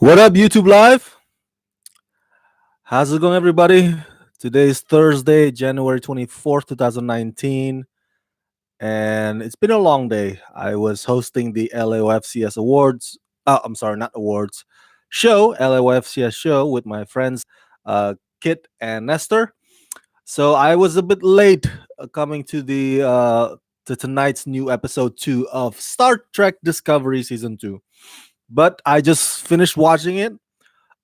What up, YouTube Live? How's it going, everybody? Today is Thursday, January 24th, 2019, and it's been a long day. I was hosting the LAOFCS Awards. I'm sorry, not awards, show, LAOFCS show with my friends Kit and Nestor. So I was a bit late coming to to tonight's new episode 2 of Star Trek Discovery Season 2. But I just finished watching it.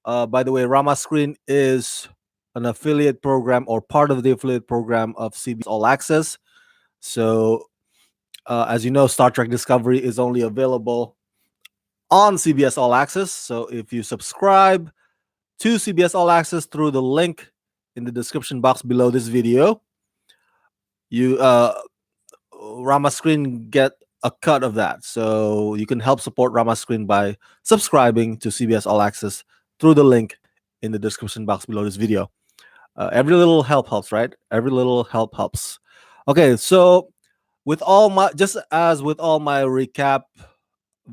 By the way, Rama Screen is an affiliate program or part of the affiliate program of CBS All Access. So, as you know, Star Trek Discovery is only available on CBS All Access. So, if you subscribe to CBS All Access through the link in the description box below this video, you Rama Screen get a cut of that. So you can help support Rama Screen by subscribing to CBS All Access through the link in the description box below this video. Every little help helps, right? Every little help helps. Okay, so with all my just as with all my recap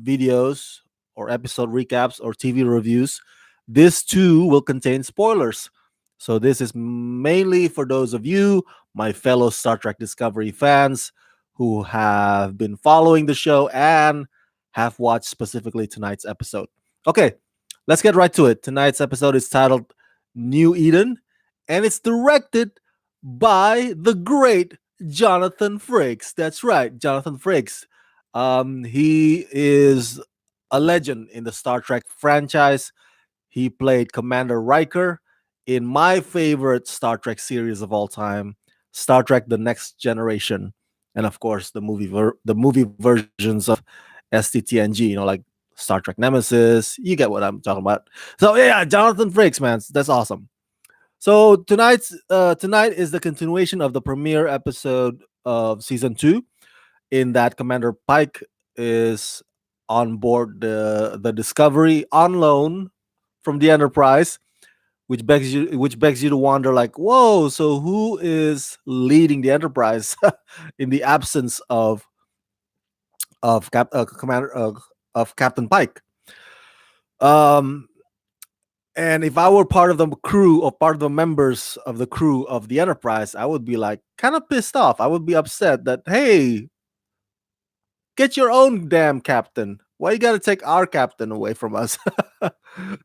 videos or episode recaps or TV reviews, this too will contain spoilers. So this is mainly for those of you, my fellow Star Trek Discovery fans, who have been following the show and have watched specifically tonight's episode. Okay, let's get right to it. Tonight's episode is titled New Eden, and it's directed by the great Jonathan Frakes. That's right, Jonathan Frakes. He is a legend in the Star Trek franchise. He played Commander Riker in my favorite Star Trek series of all time, Star Trek: The Next Generation, and of course the movie versions of STTNG. You know, like Star Trek Nemesis. You get what I'm talking about. So yeah, Jonathan Frakes, man, that's awesome. So tonight is the continuation of the premiere episode of season 2, in that Commander Pike is on board the Discovery on loan from the Enterprise, which begs you to wonder, like, whoa, so who is leading the Enterprise in the absence of Captain Pike? Um, and if I were part of the crew or part of the members of the crew of the Enterprise, I would be like kind of pissed off. I would be upset that, hey, get your own damn captain. Why you got to take our captain away from us?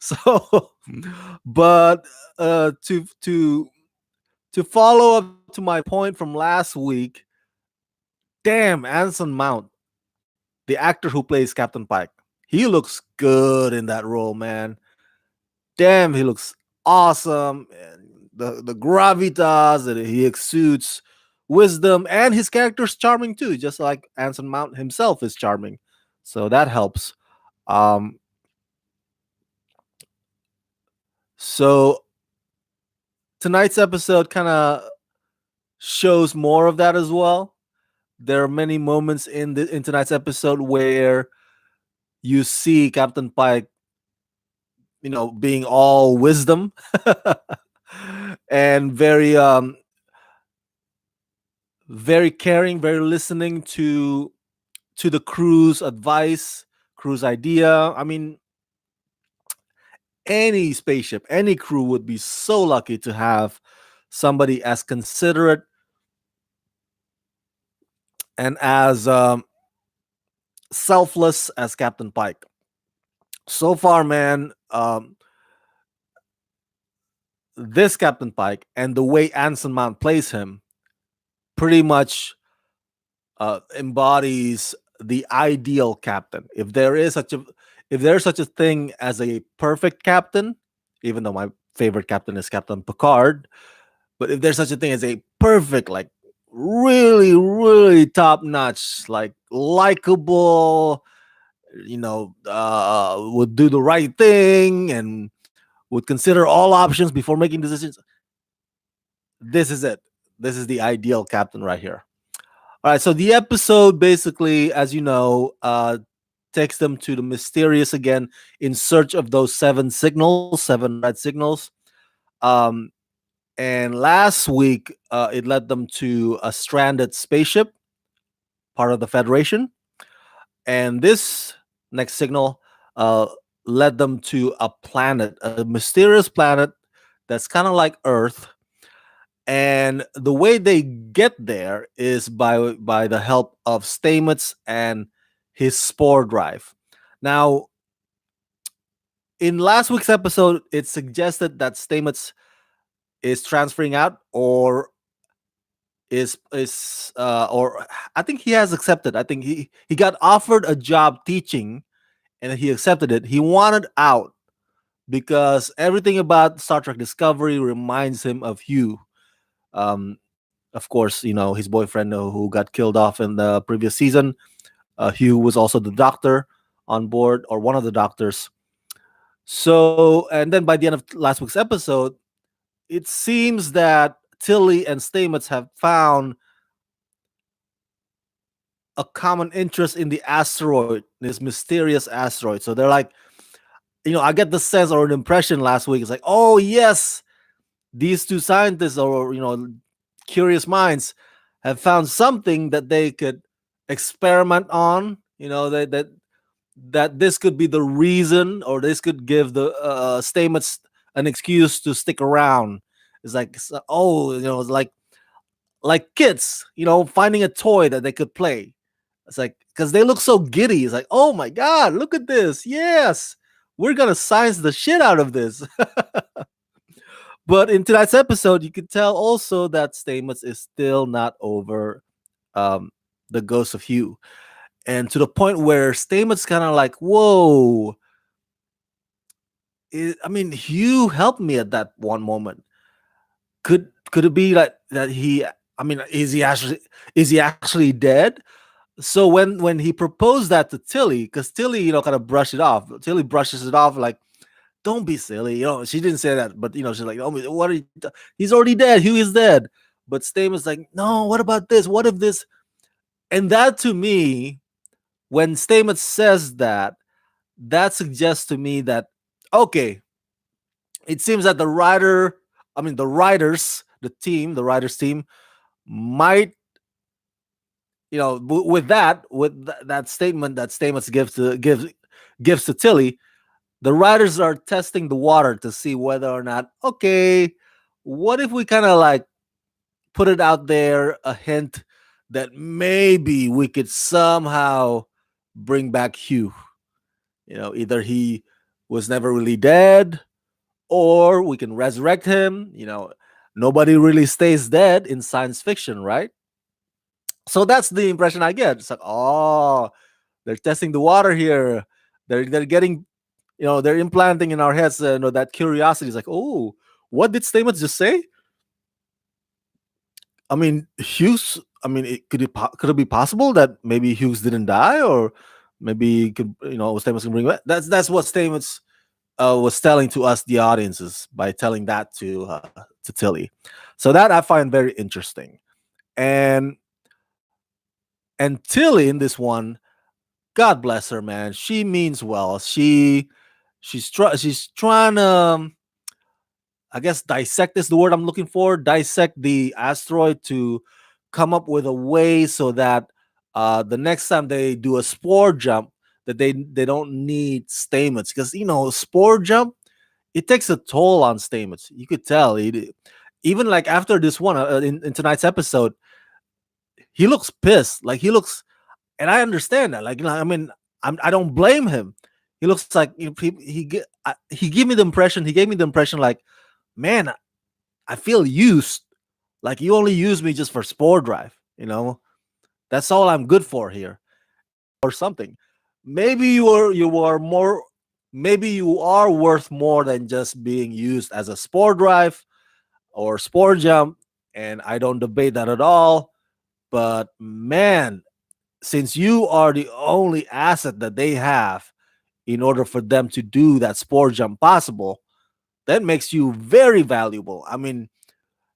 So, but to follow up to my point from last week, damn, Anson Mount, the actor who plays Captain Pike, he looks good in that role, man. Damn, he looks awesome. And the gravitas that he exudes, wisdom, and his character's charming too, just like Anson Mount himself is charming. So that helps. Um, so tonight's episode kind of shows more of that as well. There are many moments in tonight's episode where you see Captain Pike, being all wisdom and very caring, very listening to the crew's advice, crew's idea. I mean, any spaceship, any crew would be so lucky to have somebody as considerate and as selfless as Captain Pike. So far, man, this Captain Pike and the way Anson Mount plays him pretty much embodies the ideal captain. If there's such a thing as a perfect captain, even though my favorite captain is Captain Picard, but if there's such a thing as a perfect, like really, really top notch, like likable, would do the right thing and would consider all options before making decisions. This is it. This is the ideal captain right here. All right, so the episode basically, as you know, takes them to the mysterious again in search of those seven red signals. Um, and last week, it led them to a stranded spaceship, part of the Federation. And this next signal led them to a planet, a mysterious planet that's kind of like Earth. And the way they get there is by the help of Stamets and his spore drive. Now, in last week's episode, it suggested that Stamets is transferring out, or I think he has accepted. I think he got offered a job teaching, and he accepted it. He wanted out because everything about Star Trek Discovery reminds him of Hugh. Of course, his boyfriend who got killed off in the previous season. Hugh was also the doctor on board, or one of the doctors. So, and then by the end of last week's episode, it seems that Tilly and Stamets have found a common interest in the asteroid, this mysterious asteroid. So they're like, I get the sense or an impression last week. It's like, oh yes, these two scientists, or curious minds, have found something that they could experiment on. That this could be the reason, or this could give the Stamets an excuse to stick around. It's like, oh, it's like kids, finding a toy that they could play. It's like, because they look so giddy. It's like, oh my god, look at this! Yes, we're gonna science the shit out of this. But in tonight's episode, you could tell also that Stamets is still not over um, the ghost of Hugh, and to the point where Stamets kind of like, whoa. I mean, Hugh helped me at that one moment. Could it be like that he? I mean, is he actually dead? So when he proposed that to Tilly, because Tilly, kind of brushed it off. Tilly brushes it off like, "Don't be silly." She didn't say that, but she's like, "Oh, what are you? He's already dead. Hugh is dead." But Stamos like, "No. What about this? What if this?" And that to me, when Stamets says that, that suggests to me that okay, it seems that the writers, the writers team, might with that statement that Stamets gives to Tilly, the writers are testing the water to see whether or not, okay, what if we kind of like put it out there, a hint that maybe we could somehow bring back Hugh. Either he was never really dead, or we can resurrect him. Nobody really stays dead in science fiction, right? So that's the impression I get. It's like, oh, they're testing the water here. They're getting, they're implanting in our heads, that curiosity. Is like, oh, what did Stamets just say? I mean, Hughes. I mean, could it be possible that maybe Hughes didn't die, or maybe Stamets can bring back? That's what Stamets was telling to us, the audiences, by telling that to Tilly. So that I find very interesting, and Tilly in this one, God bless her, man. She means well. She's trying to, I guess, dissect is the word I'm looking for. Dissect the asteroid to come up with a way so that the next time they do a spore jump, that they don't need Stamets, because spore jump, it takes a toll on Stamets. You could tell. Even like after this one, in tonight's episode, he looks pissed. Like he looks, and I understand that. Like I mean, I don't blame him. He looks like he gave me the impression. He gave me the impression like, man, I feel used. Like you only use me just for spore drive. That's all I'm good for here, or something. Maybe you are more. Maybe you are worth more than just being used as a spore drive or spore jump, and I don't debate that at all. But man, since you are the only asset that they have in order for them to do that spore jump possible, that makes you very valuable. I mean,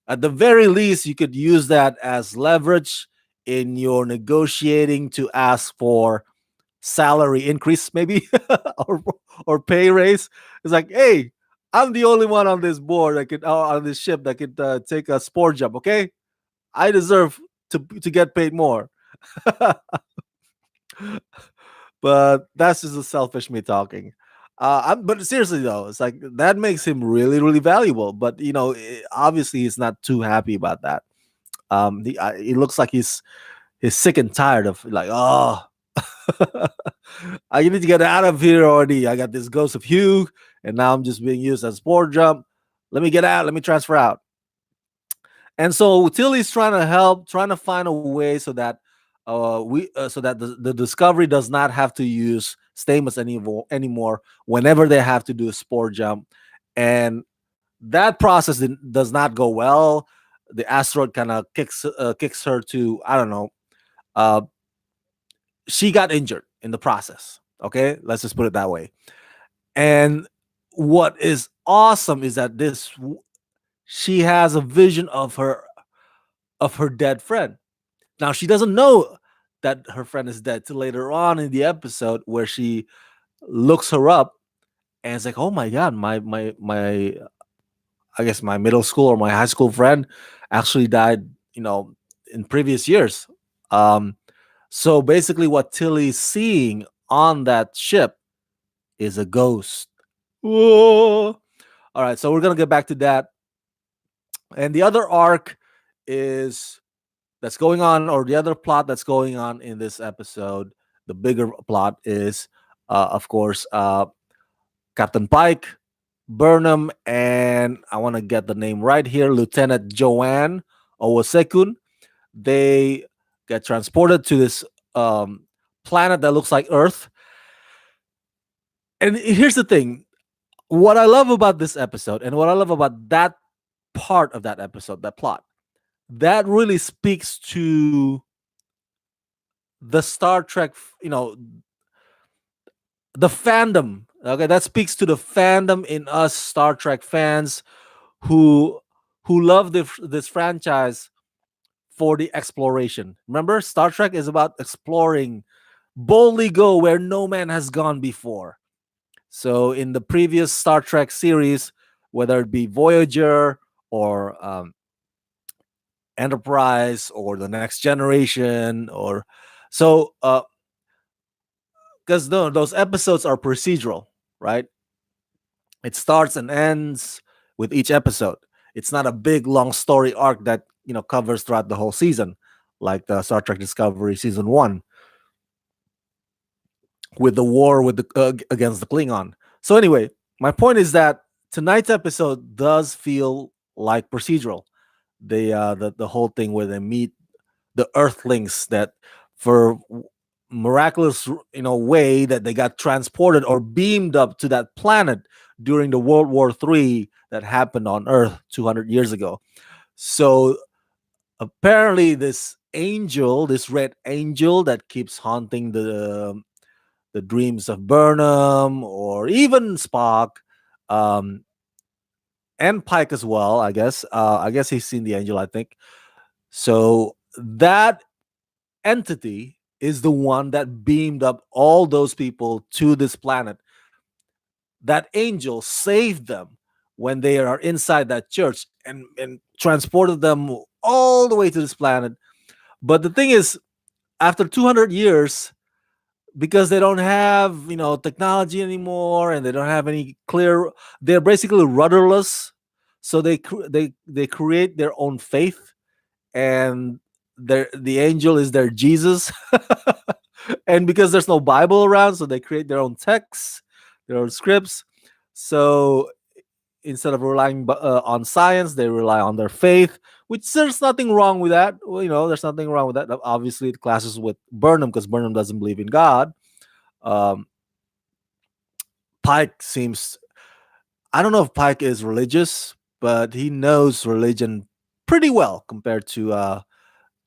at the very least, you could use that as leverage in your negotiating to ask for salary increase, maybe, or pay raise. It's like, hey, I'm the only one on this board that could on this ship that could take a spore jump. Okay, I deserve to get paid more. But that's just a selfish me talking. But seriously though, it's like that makes him really, really valuable. But obviously he's not too happy about that. It looks like he's sick and tired of like, oh, I need to get out of here already. I got this ghost of Hugh, and now I'm just being used as sport jump. Let me get out. Let me transfer out. And so Tilly's trying to help, trying to find a way so that so that the Discovery does not have to use Stamos anymore whenever they have to do a spore jump. And that process does not go well. The asteroid kind of kicks her to, I don't know. Uh, she got injured in the process. Okay, let's just put it that way. And what is awesome is that she has a vision of her dead friend. Now she doesn't know that her friend is dead till later on in the episode where she looks her up and it's like, oh my god, my I guess my middle school or my high school friend actually died, in previous years. Um, so basically, what Tilly's seeing on that ship is a ghost. Whoa. All right, so we're gonna get back to that. And the other arc is that's going on, or the other plot that's going on in this episode, the bigger plot is, of course, Captain Pike, Burnham, and I want to get the name right here, Lieutenant Joanne Owasekun. They get transported to this planet that looks like Earth. And here's the thing: what I love about this episode, and what I love about that part of that episode, that plot, that really speaks to the Star Trek, the fandom. Okay, that speaks to the fandom in us Star Trek fans who love this franchise for the exploration. Remember, Star Trek is about exploring, boldly go where no man has gone before. So in the previous Star Trek series, whether it be Voyager or Enterprise or the Next Generation, or so, because those episodes are procedural, right? It starts and ends with each episode. It's not a big long story arc that covers throughout the whole season, like the Star Trek Discovery season 1 with the war with the against the Klingon. So anyway, my point is that tonight's episode does feel like procedural. The whole thing where they meet the Earthlings that for miraculous way that they got transported or beamed up to that planet during the World War III that happened on Earth 200 years ago. So apparently this angel, this red angel that keeps haunting the dreams of Burnham or even Spock, um, and Pike as well, I guess. I guess he's seen the angel, I think. So that entity is the one that beamed up all those people to this planet. That angel saved them when they are inside that church and transported them all the way to this planet. But the thing is, after 200 years, because they don't have technology anymore and they don't have any clear, they're basically rudderless. So they create their own faith, and the angel is their Jesus. And because there's no Bible around, so they create their own texts, their own scripts. So instead of relying on science, they rely on their faith, which there's nothing wrong with that. Well, there's nothing wrong with that. Obviously, it clashes with Burnham because Burnham doesn't believe in God. um, Pike seems, I don't know if Pike is religious, but he knows religion pretty well compared to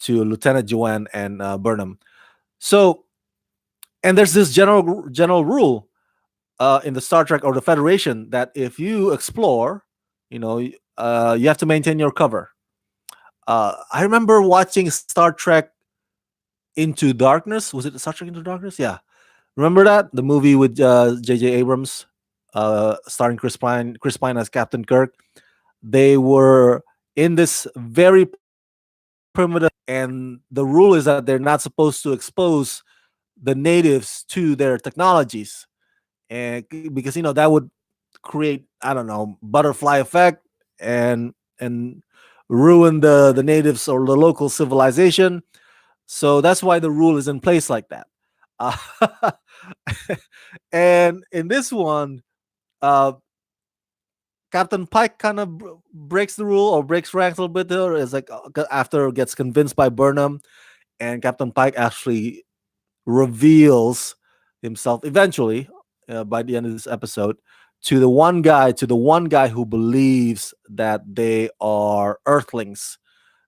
Lieutenant Joanne and Burnham. So, and there's this general rule in the Star Trek or the Federation that if you explore, you have to maintain your cover. I remember watching Star Trek Into Darkness. Was it Star Trek Into Darkness? Yeah. Remember that? The movie with J.J. Abrams, starring Chris Pine as Captain Kirk. They were in this very primitive, and the rule is that they're not supposed to expose the natives to their technologies. and because that would create, I don't know, butterfly effect, and ruin the natives or the local civilization. So that's why the rule is in place like that. uh, and in this one, uh Captain Pike kind of breaks the rule or breaks ranks a little bit there. Is like, after gets convinced by Burnham, and Captain Pike actually reveals himself eventually, by the end of this episode, to the one guy who believes that they are Earthlings,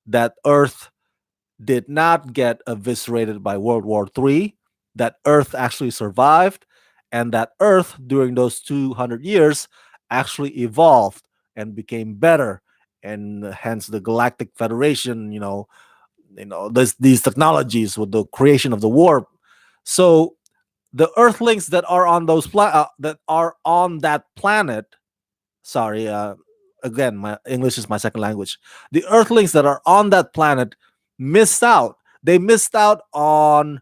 that Earth did not get eviscerated by World War III, that Earth actually survived, and that Earth during those 200 years actually evolved and became better, and hence the Galactic Federation. These technologies with the creation of the warp. So the Earthlings that are on that are on that planet. Sorry, again, my English is my second language. The Earthlings that are on that planet missed out. They missed out on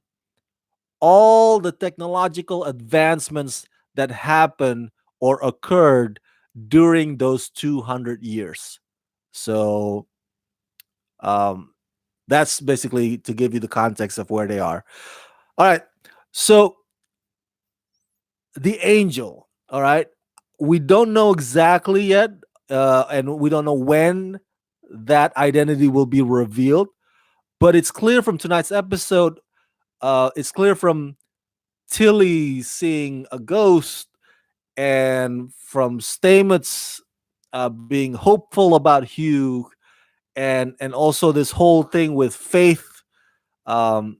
all the technological advancements that happened or occurred during those 200 years. So, um, that's basically to give you the context of where they are. All right. So the angel. All right. We don't know exactly yet, and we don't know when that identity will be revealed. But it's clear from tonight's episode. It's clear from Tilly seeing a ghost, and from Stamets being hopeful about Hugh, and also this whole thing with Faith. Um,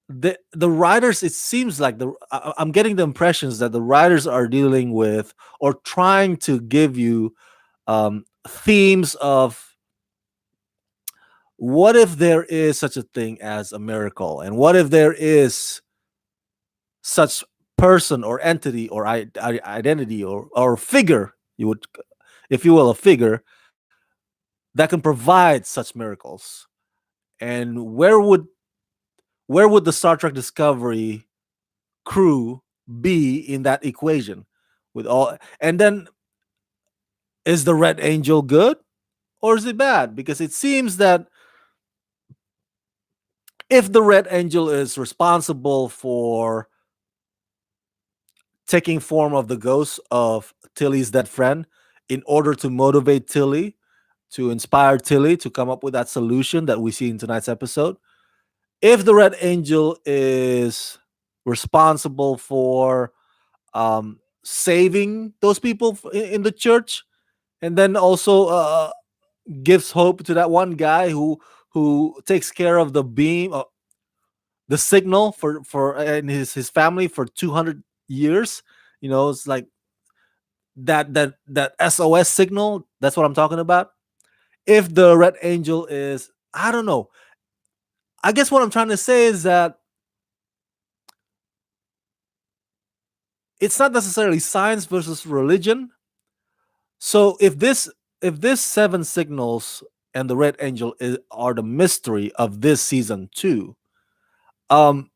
the writers, it seems like I'm getting the impressions that the writers are dealing with or trying to give you themes of what if there is such a thing as a miracle, and what if there is such person or entity or identity or figure, you would, if you will, a figure that can provide such miracles. And where would the Star Trek Discovery crew be in that equation? With all, and then, is the Red Angel good or is it bad? Because it seems that if the Red Angel is responsible for taking form of the ghost of Tilly's dead friend in order to motivate Tilly, to inspire Tilly to come up with that solution that we see in tonight's episode, if the Red Angel is responsible for saving those people in the church, and then also gives hope to that one guy who takes care of the beam, the signal for and his family for 200 years. It's like that SOS signal. That's what I'm talking about. If the Red Angel is, I don't know. I guess what I'm trying to say is that it's not necessarily science versus religion. So if this seven signals and the Red Angel are the mystery of this season two, um,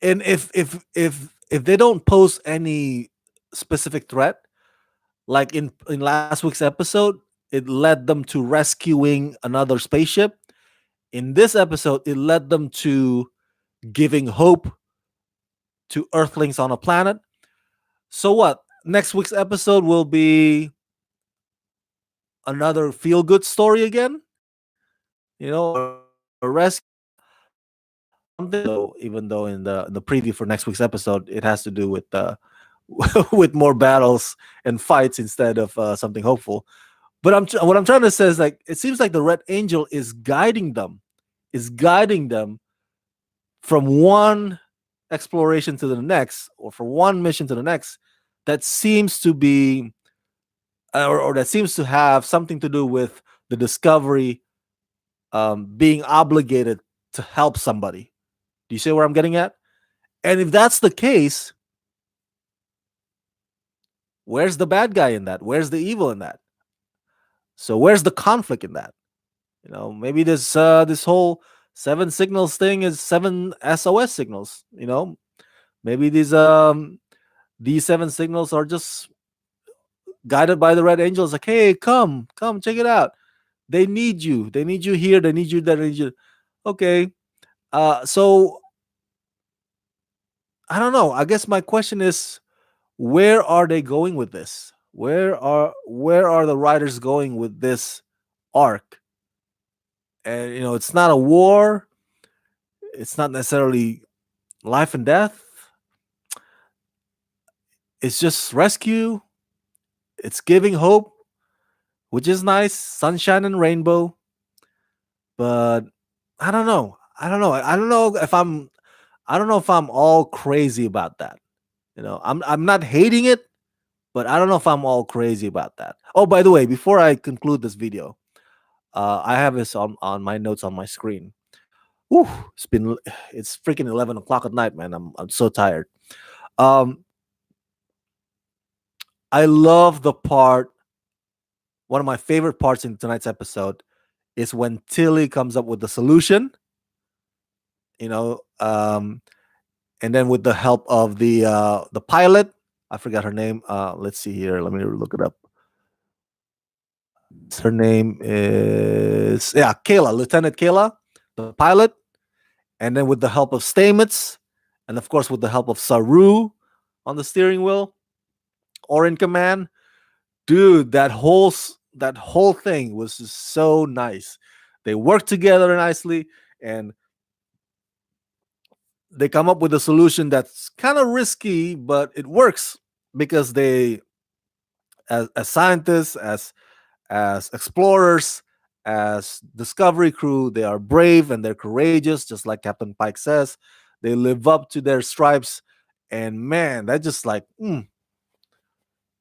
and if they don't pose any specific threat, like in last week's episode, it led them to rescuing another spaceship. In this episode, it led them to giving hope to Earthlings on a planet. So what? Next week's episode will be another feel good story again, or a rescue, something. Even though in the preview for next week's episode, it has to do with with more battles and fights instead of something hopeful. But what I'm trying to say is, like, it seems like the Red Angel is guiding them from one exploration to the next, or from one mission to the next, that seems to be, or that seems to have something to do with the Discovery being obligated to help somebody. Do you see where I'm getting at? And if that's the case, where's the bad guy in that? Where's the evil in that? So where's the conflict in that? Maybe this whole seven signals thing is seven SOS signals. Maybe these seven signals are just guided by the red angels. Like, hey, come, check it out. They need you. They need you here. They need you there. They need you. Okay. So I don't know. I guess my question is, where are they going with this? Where are the writers going with this arc? And it's not a war. It's not necessarily life and death. It's just rescue. It's giving hope, which is nice, sunshine and rainbow. But I don't know. I don't know. I don't know if I'm all crazy about that. I'm not hating it, but I don't know if I'm all crazy about that. Oh, by the way, before I conclude this video, I have this on my notes on my screen. Whew, it's freaking 11 o'clock at night, man. I'm so tired. Um, I love the part. One of my favorite parts in tonight's episode is when Tilly comes up with the solution. You know, and then with the help of the pilot, I forgot her name. Let's see here. Let me look it up. Her name is Kayla, Lieutenant Kayla, the pilot, and then with the help of Stamets, and of course with the help of Saru on the steering wheel or in command. Dude, that whole thing was just so nice. They work together nicely, and they come up with a solution that's kind of risky, but it works because they, as scientists, as explorers, as discovery crew, they are brave and they're courageous, just like Captain Pike says. They live up to their stripes, and man, that just like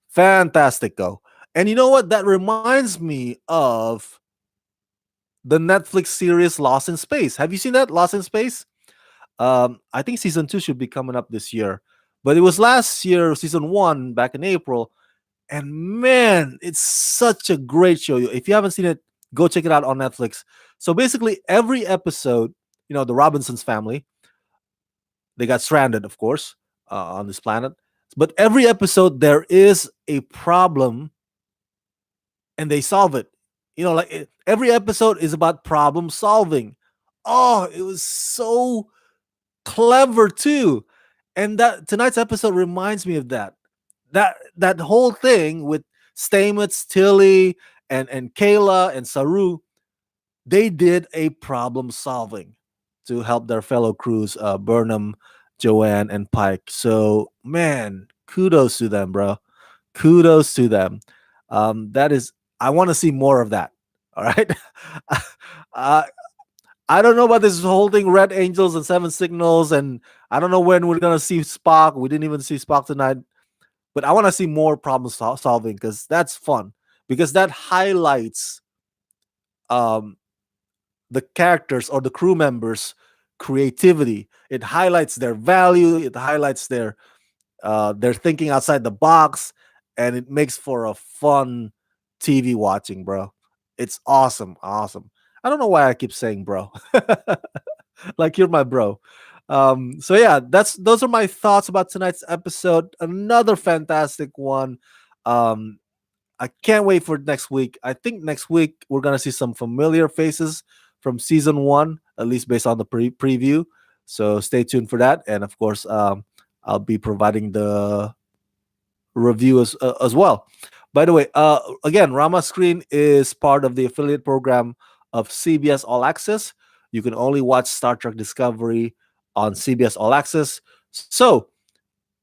fantastic go. And you know what? That reminds me of the Netflix series Lost in Space. Have you seen that, Lost in Space? I think season 2 should be coming up this year, but it was last year, season 1, back in April. And man, it's such a great show. If you haven't seen it, go check it out on Netflix. So basically, every episode, the Robinsons family, they got stranded, of course, on this planet. But every episode, there is a problem and they solve it. Every episode is about problem solving. Oh, it was so clever too. And that tonight's episode reminds me of that. That whole thing with Stamets, Tilly, and Kayla and Saru, they did a problem solving to help their fellow crews, Burnham, Joanne, and Pike. So man, kudos to them, bro. Kudos to them. That is, I want to see more of that. All right. uh, I don't know about this whole thing, Red Angels and Seven Signals, and I don't know when we're gonna see Spock. We didn't even see Spock tonight, but I want to see more problem solving because that's fun. Because that highlights um, the characters or the crew members' creativity. It highlights their value. It highlights their thinking outside the box, and it makes for a fun TV watching, bro. It's awesome, awesome. I don't know why I keep saying bro. Like you're my bro. So yeah, those are my thoughts about tonight's episode. Another fantastic one. Um, I can't wait for next week. I think next week we're gonna see some familiar faces from season 1, at least based on the preview. So stay tuned for that, and of course, I'll be providing the review as well. By the way, again, Rama Screen is part of the affiliate program of CBS All Access. You can only watch Star Trek Discovery on CBS All Access. So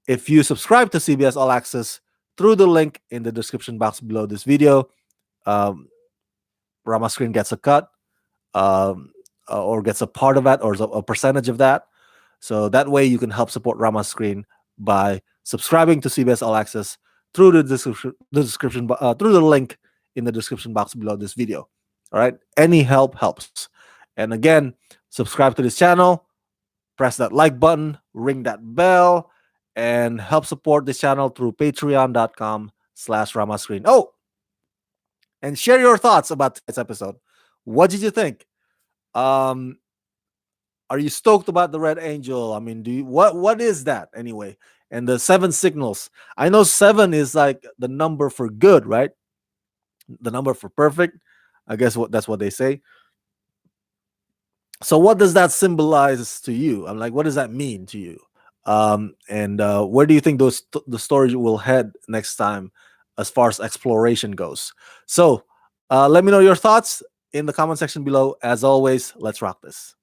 if you subscribe to CBS All Access through the link in the description box below this video, um, Rama Screen gets a cut, or gets a part of that, or a percentage of that. So that way you can help support Rama Screen by subscribing to CBS All Access through through the link in the description box below this video. All right, any help helps. And again, subscribe to this channel, press that like button, ring that bell, and help support this channel through patreon.com/ramascreen. Oh, and share your thoughts about this episode. What did you think? Um, Are you stoked about the red angel? I mean, do you what is that anyway? And the seven signals. I know seven is like the number for good, right? The number for perfect. I guess what that's what they say. So what does that symbolize to you? I'm like, what does that mean to you? And where do you think the story will head next time, as far as exploration goes? So let me know your thoughts in the comment section below. As always, let's rock this.